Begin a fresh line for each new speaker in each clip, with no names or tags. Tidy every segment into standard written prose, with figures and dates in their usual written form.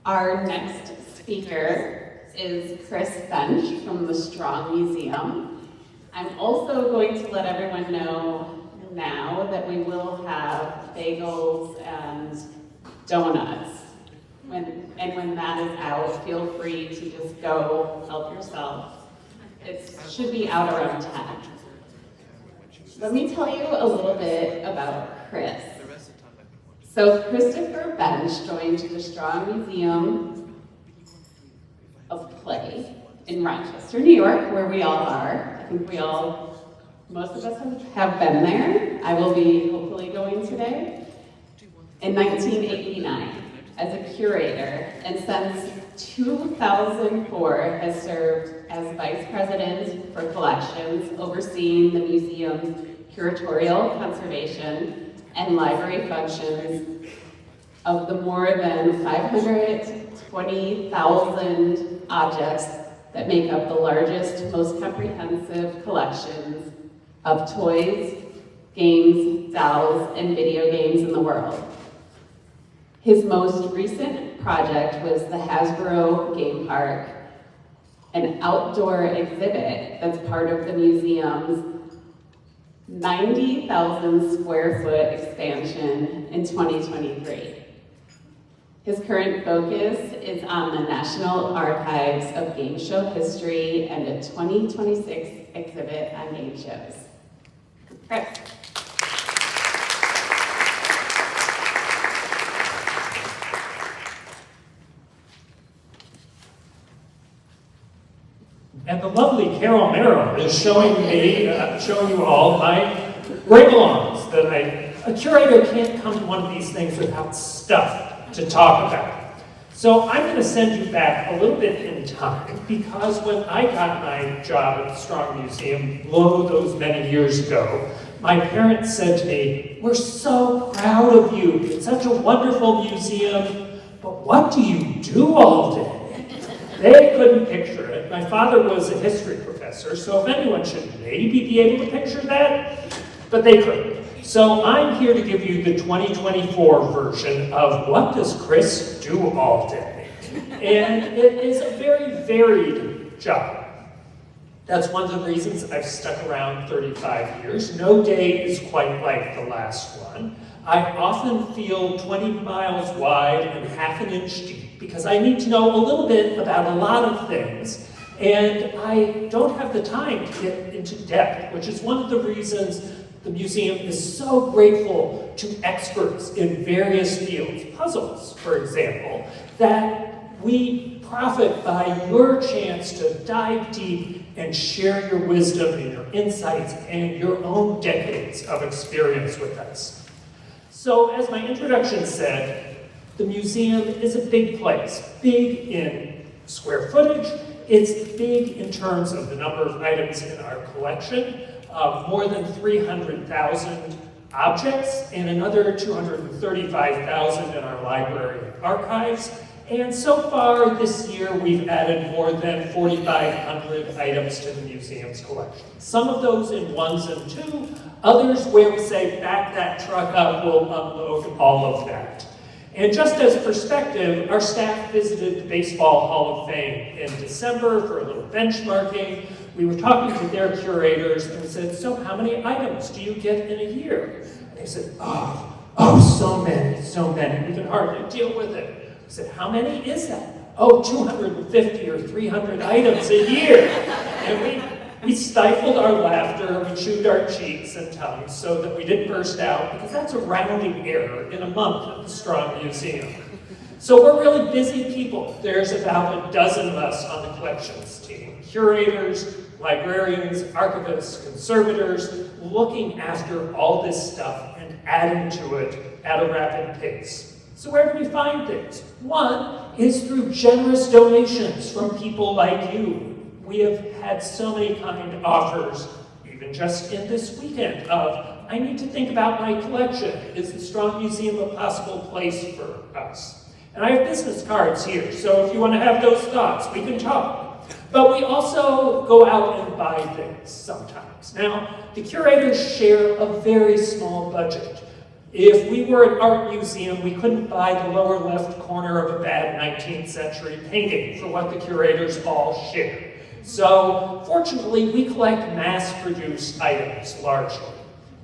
Our next speaker is Chris Bensch from the Strong Museum. I'm also going to let everyone know now that we will have bagels and donuts. When that is out, feel free to just go help yourself. It should be out around 10. Let me tell you a little bit about Chris. So Christopher Bensch joined the Strong Museum of Play in Rochester, New York, where we all are. I think most of us have been there. I will be hopefully going today. In 1989 as a curator, and since 2004 has served as vice president for collections, overseeing the museum's curatorial, conservation, and library functions of the more than 520,000 objects that make up the largest, most comprehensive collections of toys, games, dolls, and video games in the world. His most recent project was the Hasbro Game Park, an outdoor exhibit that's part of the museum's 90,000 square foot expansion in 2023. His current focus is on the National Archives of Game Show History and a 2026 exhibit on game shows. Chris.
And the lovely Carol Merrill is showing you all my bring-alongs. A curator can't come to one of these things without stuff to talk about. So I'm going to send you back a little bit in time, because when I got my job at the Strong Museum, those many years ago, my parents said to me, "We're so proud of you. It's such a wonderful museum, but what do you do all day?" They couldn't picture it. My father was a history professor, so if anyone should maybe be able to picture that, but they couldn't. So I'm here to give you the 2024 version of what does Chris do all day? And it is a very varied job. That's one of the reasons I've stuck around 35 years. No day is quite like the last one. I often feel 20 miles wide and half an inch deep, because I need to know a little bit about a lot of things, and I don't have the time to get into depth, which is one of the reasons the museum is so grateful to experts in various fields, puzzles, for example, that we profit by your chance to dive deep and share your wisdom and your insights and your own decades of experience with us. So, as my introduction said, the museum is a big place, big in square footage. It's big in terms of the number of items in our collection, more than 300,000 objects, and another 235,000 in our library and archives. And so far this year, we've added more than 4,500 items to the museum's collection. Some of those in ones and two, others where we say, back that truck up, we'll unload all of that. And just as perspective, our staff visited the Baseball Hall of Fame in December for a little benchmarking. We were talking to their curators and we said, "So how many items do you get in a year?" And they said, so many. We can hardly deal with it. I said, "How many is that?" 250 or 300 items a year. And we stifled our laughter, we chewed our cheeks and tongues so that we didn't burst out, because that's a rounding error in a month at the Strong Museum. So we're really busy people. There's about a dozen of us on the collections team. Curators, librarians, archivists, conservators, looking after all this stuff and adding to it at a rapid pace. So where do we find things? One is through generous donations from people like you. We have had so many kind offers, even just in this weekend, of, "I need to think about my collection. Is the Strong Museum a possible place for us?" And I have business cards here, so if you want to have those thoughts, we can talk. But we also go out and buy things sometimes. Now, the curators share a very small budget. If we were an art museum, we couldn't buy the lower left corner of a bad 19th century painting for what the curators all share. So, fortunately, we collect mass-produced items, largely.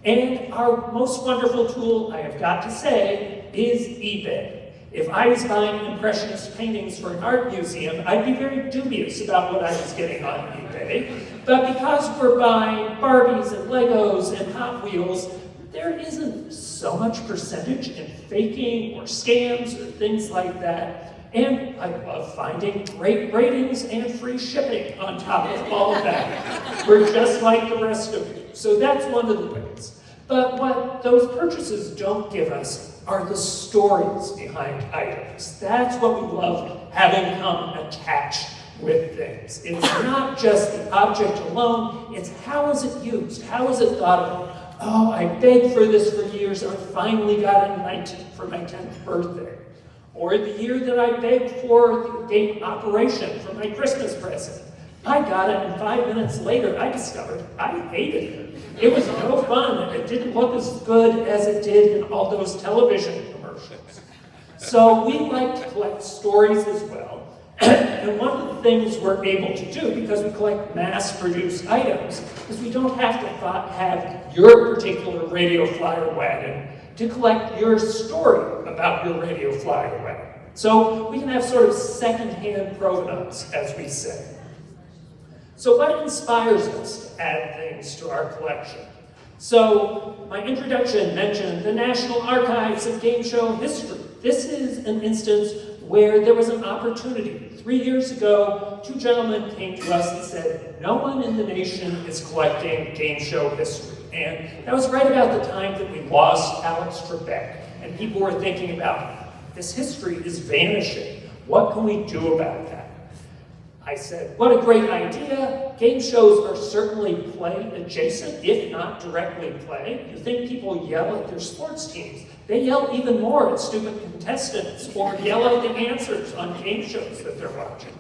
And our most wonderful tool, I have got to say, is eBay. If I was buying Impressionist paintings for an art museum, I'd be very dubious about what I was getting on eBay. But because we're buying Barbies and Legos and Hot Wheels, there isn't so much percentage in faking or scams or things like that. And I love finding great ratings and free shipping on top of all of that. We're just like the rest of you. So that's one of the ways. But what those purchases don't give us are the stories behind items. That's what we love having come attached with things. It's not just the object alone, it's how is it used? How is it thought of? Oh, I begged for this for years, and I finally got it for my 10th birthday. Or the year that I begged for the gate operation for my Christmas present. I got it, and 5 minutes later, I discovered I hated it. It was no fun. It didn't look as good as it did in all those television commercials. So we like to collect stories as well. And one of the things we're able to do, because we collect mass-produced items, is we don't have to have your particular radio flyer wagon to collect your story about your radio flyer wagon. So we can have sort of second-hand provenance, as we say. So what inspires us to add things to our collection? So my introduction mentioned the National Archives of Game Show History. This is an instance where there was an opportunity. 3 years ago, two gentlemen came to us and said, no one in the nation is collecting game show history. And that was right about the time that we lost Alex Trebek. And people were thinking about, this history is vanishing. What can we do about that? I said, what a great idea. Game shows are certainly play adjacent, if not directly play. You think people yell at their sports teams. They yell even more at stupid contestants or yell out the answers on game shows that they're watching.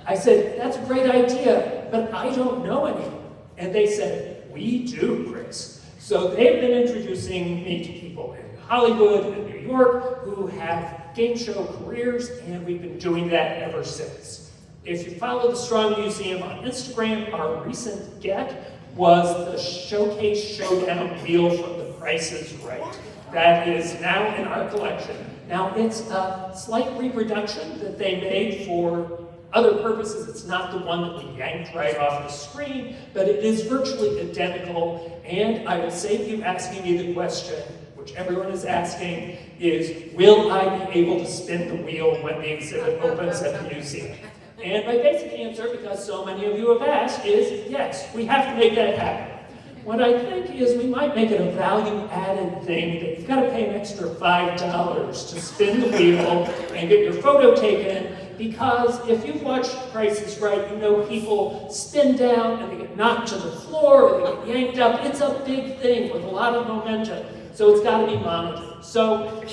I said, that's a great idea, but I don't know anyone. And they said, we do, Chris. So they've been introducing me to people in Hollywood and New York who have game show careers, and we've been doing that ever since. If you follow the Strong Museum on Instagram, our recent get was the Showcase Showdown wheel from The Price is Right. That is now in our collection. Now, it's a slight reproduction that they made for other purposes. It's not the one that we yanked right off the screen, but it is virtually identical. And I will save you asking me the question, which everyone is asking, is will I be able to spin the wheel when the exhibit opens at the museum? And my basic answer, because so many of you have asked, is yes, we have to make that happen. What I think is we might make it a value-added thing that you've got to pay an extra $5 to spin the wheel and get your photo taken, because if you've watched Price is Right, you know people spin down and they get knocked to the floor or they get yanked up. It's a big thing with a lot of momentum, so it's got to be monitored. So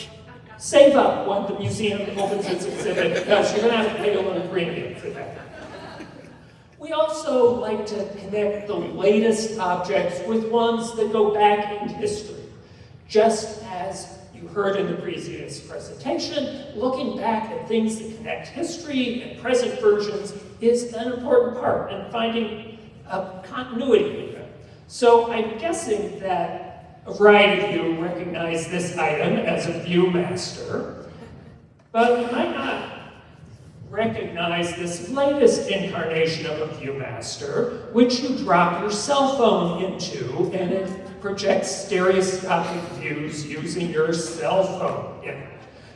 save up when the museum opens its exhibit, because you're going to have to pay a little premium for that. We also like to connect the latest objects with ones that go back in history. Just as you heard in the previous presentation, looking back at things that connect history and present versions is an important part, and finding a continuity with them. So I'm guessing that a variety of you recognize this item as a Viewmaster, but you might not recognize this latest incarnation of a Viewmaster, which you drop your cell phone into, and it projects stereoscopic views using your cell phone in it.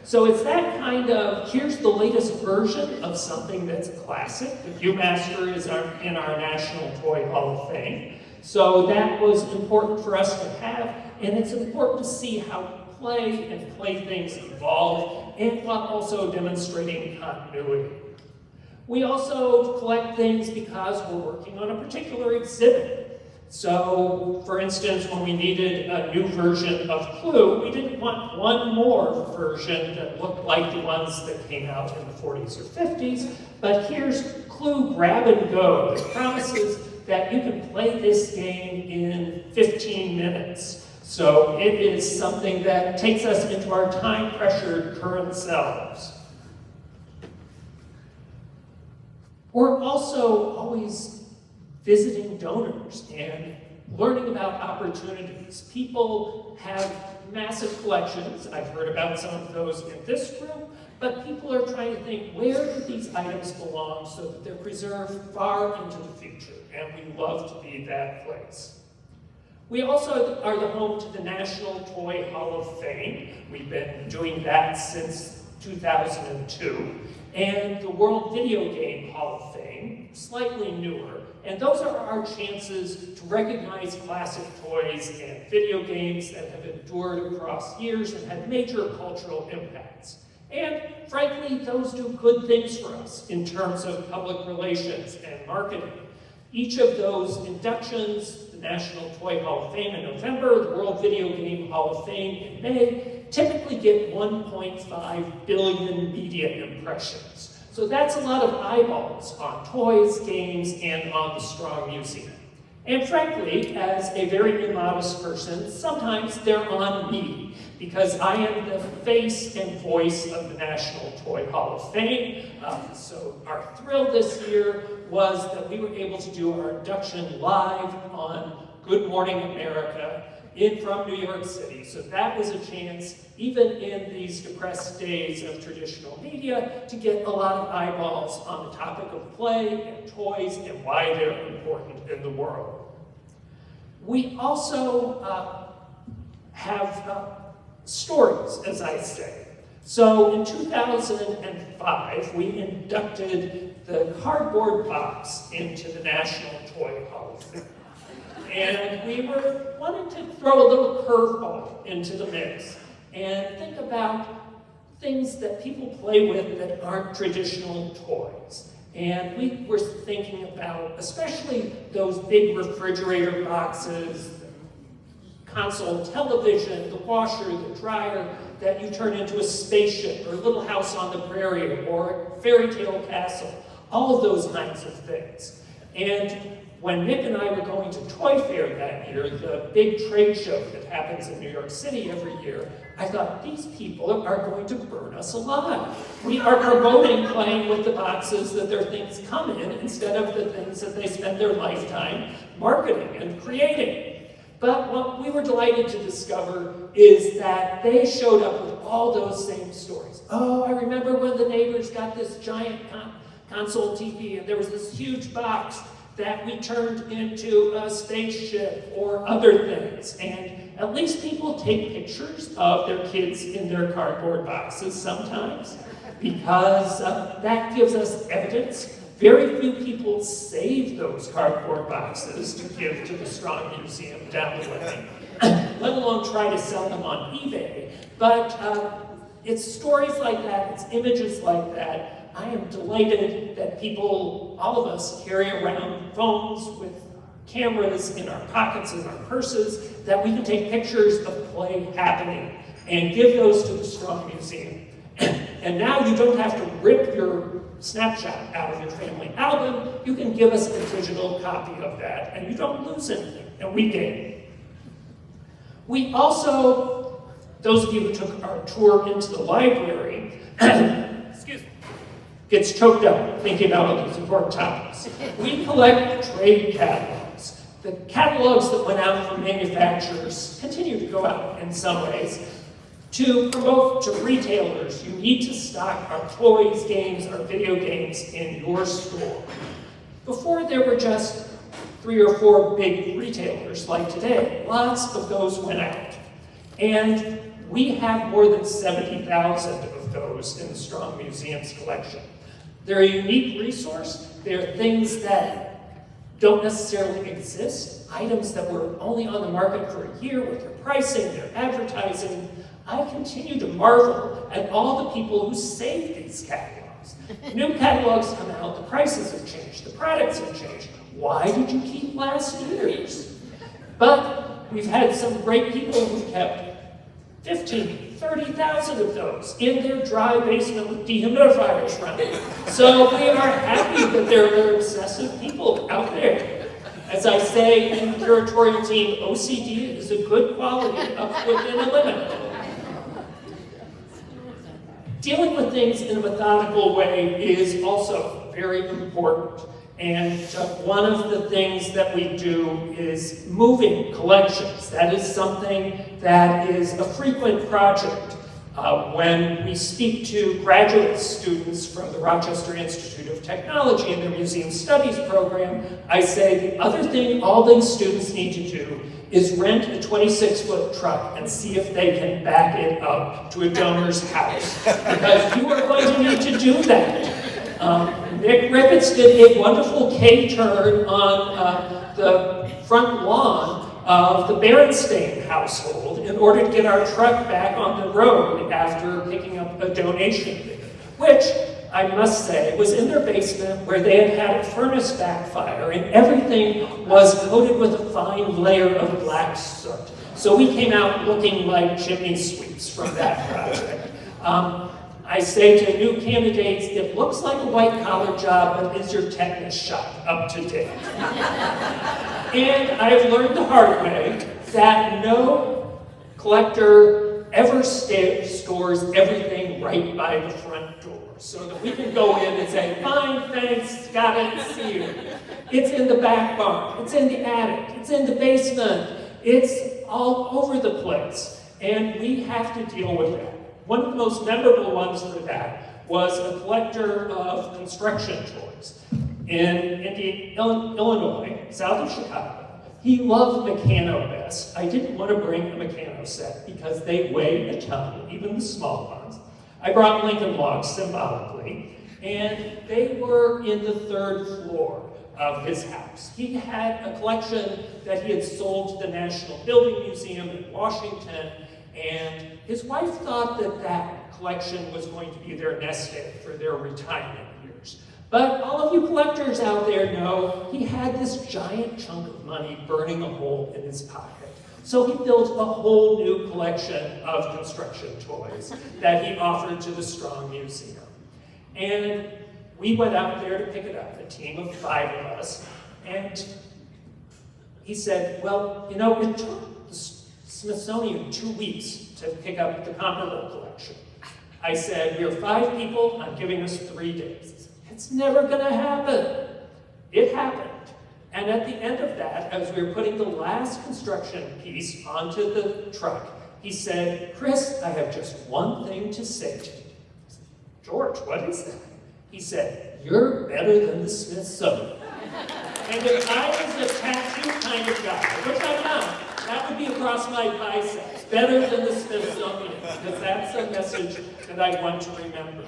So it's that kind of, here's the latest version of something that's a classic. The Viewmaster is in our National Toy Hall of Fame. So that was important for us to have, and it's important to see how play and playthings evolve, and while also demonstrating continuity. We also collect things because we're working on a particular exhibit. So, for instance, when we needed a new version of Clue, we didn't want one more version that looked like the ones that came out in the 40s or 50s, but here's Clue Grab and Go that promises that you can play this game in 15 minutes. So it is something that takes us into our time-pressured current selves. We're also always visiting donors and learning about opportunities. People have massive collections. I've heard about some of those in this group, but people are trying to think, where do these items belong so that they're preserved far into the future? And we love to be that place. We also are the home to the National Toy Hall of Fame. We've been doing that since 2002. And the World Video Game Hall of Fame, slightly newer. And those are our chances to recognize classic toys and video games that have endured across years and had major cultural impacts. And frankly, those do good things for us in terms of public relations and marketing. Each of those inductions, the National Toy Hall of Fame in November, the World Video Game Hall of Fame in May, typically get 1.5 billion media impressions. So that's a lot of eyeballs on toys, games, and on the Strong Museum. And frankly, as a very immodest person, sometimes they're on me, because I am the face and voice of the National Toy Hall of Fame. So our thrill this year was that we were able to do our induction live on Good Morning America from New York City. So that was a chance, even in these depressed days of traditional media, to get a lot of eyeballs on the topic of play and toys and why they're important in the world. We also have stories, as I say. So in 2005, we inducted the cardboard box into the National Toy Hall of Fame. And we were wanting to throw a little curveball into the mix and think about things that people play with that aren't traditional toys. And we were thinking about, especially those big refrigerator boxes, console television, the washer, the dryer, that you turn into a spaceship or a little house on the prairie or a fairy tale castle, all of those kinds of things. And when Nick and I were going to Toy Fair that year, the big trade show that happens in New York City every year, I thought, these people are going to burn us alive. We are promoting playing with the boxes that their things come in instead of the things that they spend their lifetime marketing and creating. But what we were delighted to discover is that they showed up with all those same stories. Oh, I remember when the neighbors got this giant console TV and there was this huge box that we turned into a spaceship or other things. And at least people take pictures of their kids in their cardboard boxes sometimes, because that gives us evidence. Very few people save those cardboard boxes to give to the Strong Museum down the way, let alone try to sell them on eBay. But it's stories like that, it's images like that. I am delighted that people, all of us, carry around phones with cameras in our pockets and our purses, that we can take pictures of play happening and give those to the Strong Museum. And now you don't have to rip your snapshot out of your family album. You can give us a digital copy of that, and you don't lose anything, and we gain. We also, those of you who took our tour into the library, excuse me, gets choked up thinking about all these important topics. We collect trade catalogs. The catalogs that went out from manufacturers continue to go out in some ways. To promote to retailers, you need to stock our toys, games, our video games in your store. Before, there were just 3 or 4 big retailers like today. Lots of those went out. And we have more than 70,000 of those in the Strong Museum's collection. They're a unique resource. They're things that don't necessarily exist, items that were only on the market for a year with their pricing, their advertising. I continue to marvel at all the people who save these catalogs. New catalogs come out, the prices have changed, the products have changed. Why did you keep last year's? But we've had some great people who've kept 15, 30,000 of those in their dry basement with dehumidifiers running. So we are happy that there are obsessive people out there. As I say in the curatorial team, OCD is a good quality up within a limit. Dealing with things in a methodical way is also very important. And one of the things that we do is moving collections. That is something that is a frequent project. When we speak to graduate students from the Rochester Institute of Technology in their Museum Studies program, I say the other thing all these students need to do is rent a 26-foot truck and see if they can back it up to a donor's house. Because you are going to need to do that. Nick Ricketts did a wonderful K-turn on the front lawn of the Berenstain household in order to get our truck back on the road after picking up a donation there, which I must say was in their basement where they had had a furnace backfire and everything was coated with a fine layer of black soot. So we came out looking like chimney sweeps from that project. I say to new candidates, it looks like a white-collar job, but is your tetanus shot up to date? And I've learned the hard way that no collector ever stores everything right by the front door, so that we can go in and say, fine, thanks, got it, see you. It's in the back barn, it's in the attic, it's in the basement, it's all over the place, and we have to deal with that. One of the most memorable ones for that was a collector of construction toys in Illinois, south of Chicago. He loved Meccano best. I didn't want to bring a Meccano set because they weigh a ton, even the small ones. I brought Lincoln logs symbolically, and they were in the 3rd floor of his house. He had a collection that he had sold to the National Building Museum in Washington, and his wife thought that that collection was going to be their nest egg for their retirement years. But all of you collectors out there know he had this giant chunk of money burning a hole in his pocket. So he built a whole new collection of construction toys that he offered to the Strong Museum. And we went out there to pick it up, a team of 5 of us, and he said, well, you know, it took the Smithsonian 2 weeks to pick up the comparable collection. I said, we are 5 people, I'm giving us 3 days. It's never gonna happen. It happened. And at the end of that, as we were putting the last construction piece onto the truck, he said, Chris, I have just one thing to say to you. I said, George, what is that? He said, you're better than the Smithsonian. And if I was a tattoo kind of guy, which I'm not, that would be across my biceps, better than the Smithsonian, because that's a message that I want to remember.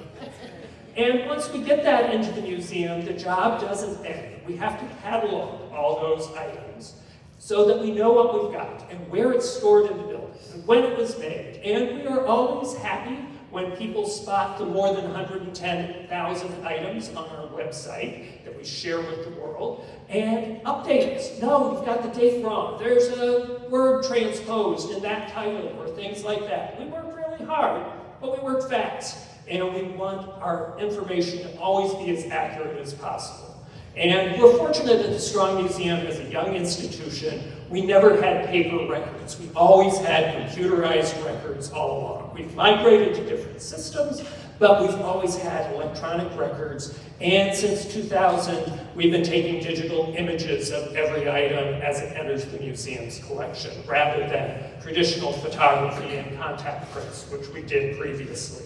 And once we get that into the museum, the job doesn't end. We have to catalog all those items so that we know what we've got and where it's stored in the building and when it was made. And we are always happy when people spot the more than 110,000 items on our website that we share with the world and update us. No, you've got the date wrong. There's a word transposed in that title or things like that. We work really hard, but we work fast. And we want our information to always be as accurate as possible. And we're fortunate at the Strong Museum as a young institution, we never had paper records. We always had computerized records all along. We've migrated to different systems, but we've always had electronic records. And since 2000, we've been taking digital images of every item as it enters the museum's collection, rather than traditional photography and contact prints, which we did previously.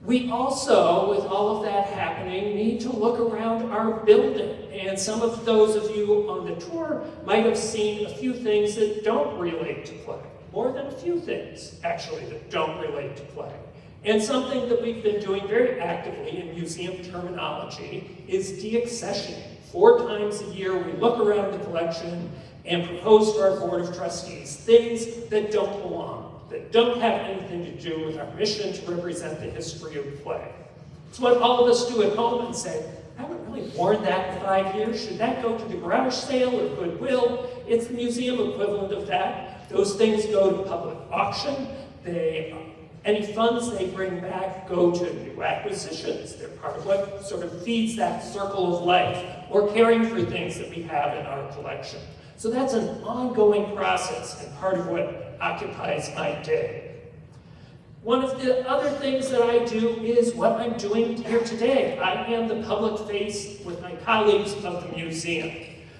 We also, with all of that happening, need to look around our building. And some of those of you on the tour might have seen a few things that don't relate to play. More than a few things, actually, that don't relate to play. And something that we've been doing very actively in museum terminology is deaccessioning. 4 times a year, we look around the collection and propose to our board of trustees things that don't belong, that don't have anything to do with our mission to represent the history of play. It's what all of us do at home and say, I haven't really worn that in 5 years. Should that go to the garage sale or Goodwill? It's the museum equivalent of that. Those things go to public auction. Any funds they bring back go to new acquisitions. They're part of what sort of feeds that circle of life, or caring for things that we have in our collection. So that's an ongoing process and part of what occupies my day. One of the other things that I do is what I'm doing here today. I am the public face with my colleagues of the museum.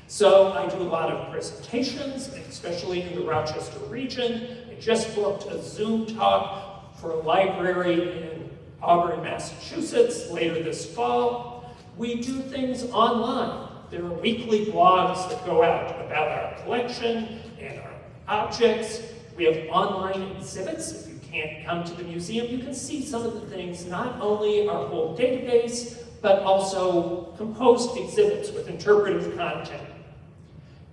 So I do a lot of presentations, especially in the Rochester region. I just booked a Zoom talk for a library in Auburn, Massachusetts later this fall. We do things online. There are weekly blogs that go out about our collection and our objects. We have online exhibits. If you can't come to the museum, you can see some of the things, not only our whole database, but also composed exhibits with interpretive content.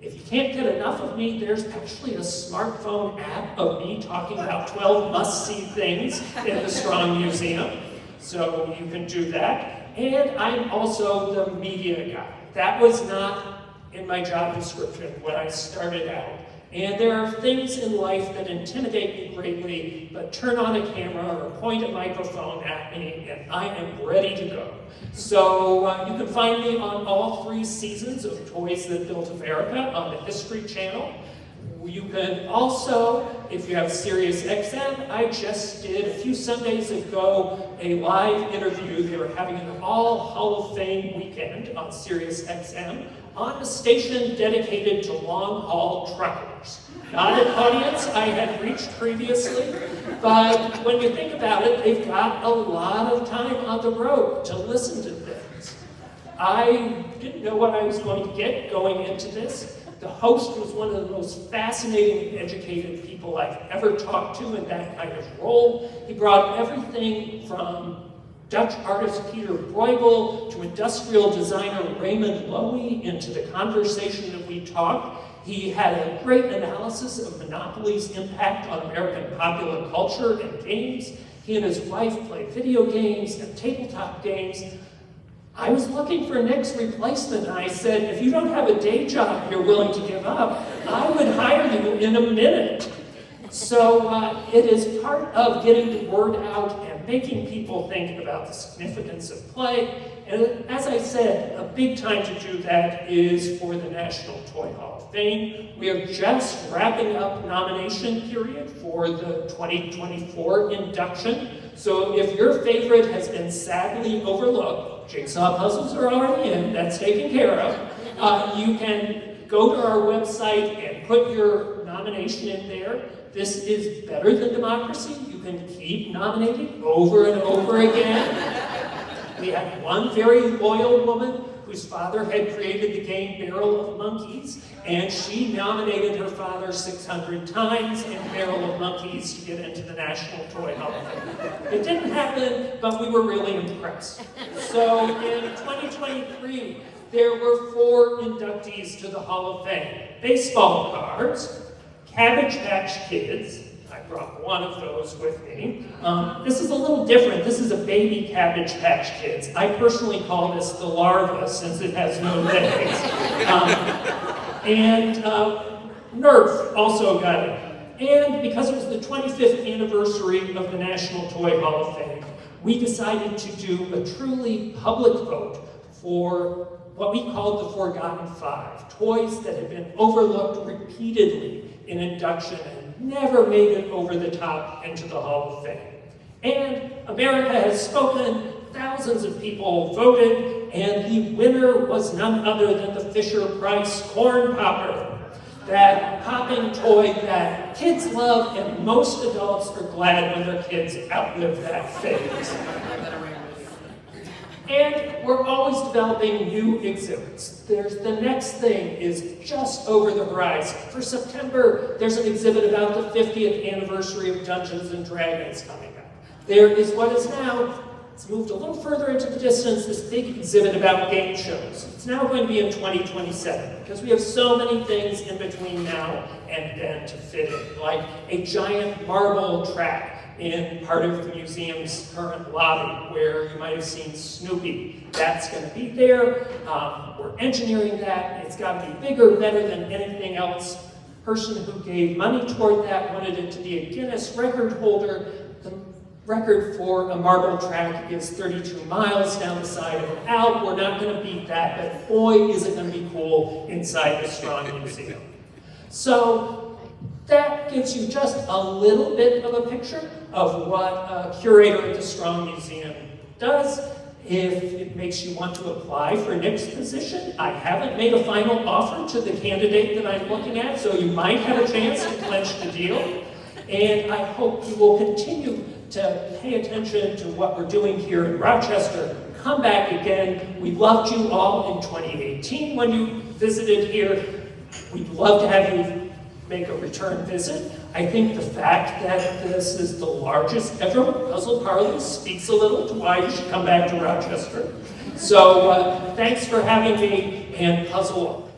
If you can't get enough of me, there's actually a smartphone app of me talking about 12 must-see things in the Strong Museum. So you can do that. And I'm also the media guy. That was not in my job description when I started out. And there are things in life that intimidate me greatly, but turn on a camera or point a microphone at me, and I am ready to go. So you can find me on all 3 seasons of Toys That Built America on the History Channel. You can also, if you have Sirius XM, I just did a few Sundays ago a live interview. They were having an all Hall of Fame weekend on Sirius XM on a station dedicated to long-haul truckers. Not an audience I had reached previously, but when you think about it, they've got a lot of time on the road to listen to things. I didn't know what I was going to get going into this. The host was one of the most fascinating and educated people I've ever talked to in that kind of role. He brought everything from Dutch artist Peter Bruegel to industrial designer Raymond Loewy into the conversation that we talked. He had a great analysis of Monopoly's impact on American popular culture and games. He and his wife play video games and tabletop games. I was looking for Nick's replacement, and I said, if you don't have a day job you're willing to give up, I would hire you in a minute. So it is part of getting the word out and making people think about the significance of play. And as I said, a big time to do that is for the National Toy Hall of Fame. We are just wrapping up nomination period for the 2024 induction. So if your favorite has been sadly overlooked, jigsaw puzzles are already in, that's taken care of. You can go to our website and put your nomination in there. This is better than democracy. You can keep nominating over and over again. We had one very loyal woman whose father had created the game Barrel of Monkeys, and she nominated her father 600 times in Barrel of Monkeys to get into the National Toy Hall of Fame. It didn't happen, but we were really impressed. So in 2023, there were 4 inductees to the Hall of Fame. Baseball cards, Cabbage Patch Kids. I brought one of those with me. This is a little different. This is a baby Cabbage Patch Kids. I personally call this the larva since it has no legs. Nerf also got it. And because it was the 25th anniversary of the National Toy Hall of Fame, we decided to do a truly public vote for what we called the Forgotten 5, toys that had been overlooked repeatedly in induction and never made it over the top into the Hall of Fame. And America has spoken, thousands of people voted, and the winner was none other than the Fisher-Price Corn Popper, that popping toy that kids love and most adults are glad when their kids outlive that phase. And we're always developing new exhibits. The next thing is just over the horizon. For September, there's an exhibit about the 50th anniversary of Dungeons and Dragons coming up. There is what is now, it's moved a little further into the distance, this big exhibit about game shows. It's now going to be in 2027, because we have so many things in between now and then to fit in, like a giant marble track in part of the museum's current lobby, where you might have seen Snoopy. That's going to be there. We're engineering that. It's got to be bigger, better than anything else. The person who gave money toward that wanted it to be a Guinness record holder. The record for a marble track is 32 miles down the side of an Alp. We're not going to beat that, but boy, is it going to be cool inside the Strong Museum. So that gives you just a little bit of a picture of what a curator at the Strong Museum does. If it makes you want to apply for Nick's position, I haven't made a final offer to the candidate that I'm looking at, so you might have a chance to clinch the deal. And I hope you will continue to pay attention to what we're doing here in Rochester. Come back again. We loved you all in 2018 when you visited here. We'd love to have you make a return visit. I think the fact that this is the largest ever puzzle parley speaks a little to why you should come back to Rochester. So thanks for having me, and puzzle on.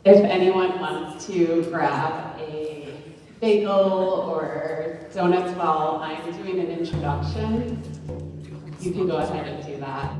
If anyone wants to grab a bagel or donuts while I'm doing an introduction, you can go ahead and do that.